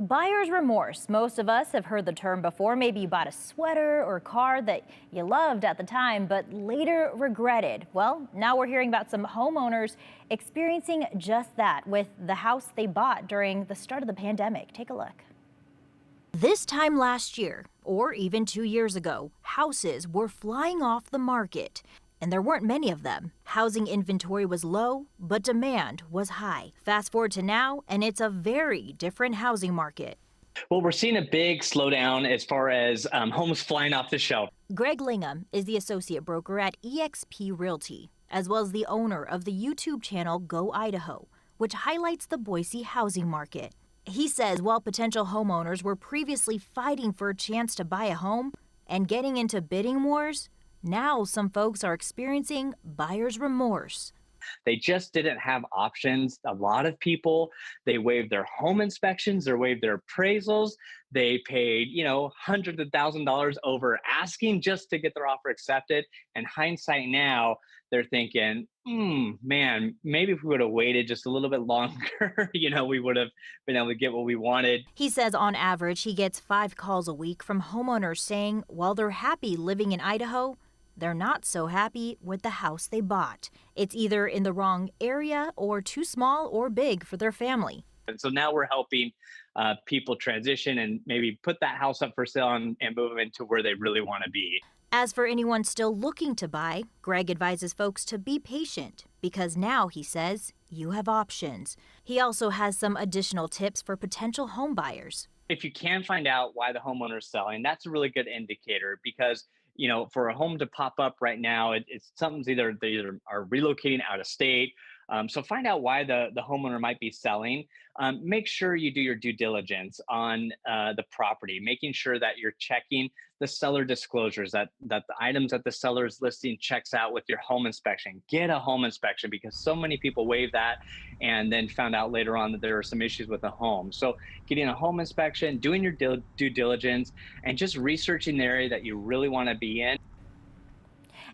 Buyer's remorse. Most of us have heard the term before. Maybe you bought a sweater or car that you loved at the time, but later regretted. Well, now we're hearing about some homeowners experiencing just that with the house they bought during the start of the pandemic. Take a look. This time last year, or even 2 years ago, houses were flying off the market. And there weren't many of them. Housing inventory was low, but demand was high. Fast forward to now, and it's a very different housing market. Well, we're seeing a big slowdown as far as homes flying off the shelf. Greg Lingham is the associate broker at eXp Realty, as well as the owner of the YouTube channel Go Idaho, which highlights the Boise housing market. He says while potential homeowners were previously fighting for a chance to buy a home and getting into bidding wars, now some folks are experiencing buyer's remorse. They just didn't have options. A lot of people, they waived their home inspections, they waived their appraisals. They paid, hundreds of $1,000s over asking just to get their offer accepted. And hindsight now, they're thinking, man, maybe if we would have waited just a little bit longer, we would have been able to get what we wanted. He says on average, he gets 5 calls a week from homeowners saying while they're happy living in Idaho, they're not so happy with the house they bought. It's either in the wrong area or too small or big for their family. And so now we're helping people transition and maybe put that house up for sale and move them into where they really want to be. As for anyone still looking to buy, Greg advises folks to be patient because now, he says, you have options. He also has some additional tips for potential home buyers. If you can find out why the homeowner is selling, that's a really good indicator because for a home to pop up right now, it's something's they either are relocating out of state. So find out why the homeowner might be selling. Make sure you do your due diligence on the property, making sure that you're checking the seller disclosures, that the items that the seller's listing checks out with your home inspection. Get a home inspection because so many people waive that and then found out later on that there are some issues with the home. So getting a home inspection, doing your due diligence, and just researching the area that you really want to be in.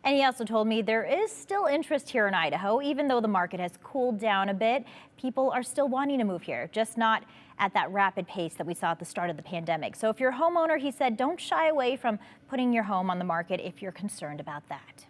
And he also told me there is still interest here in Idaho, even though the market has cooled down a bit. People are still wanting to move here, just not at that rapid pace that we saw at the start of the pandemic. So if you're a homeowner, he said, don't shy away from putting your home on the market if you're concerned about that.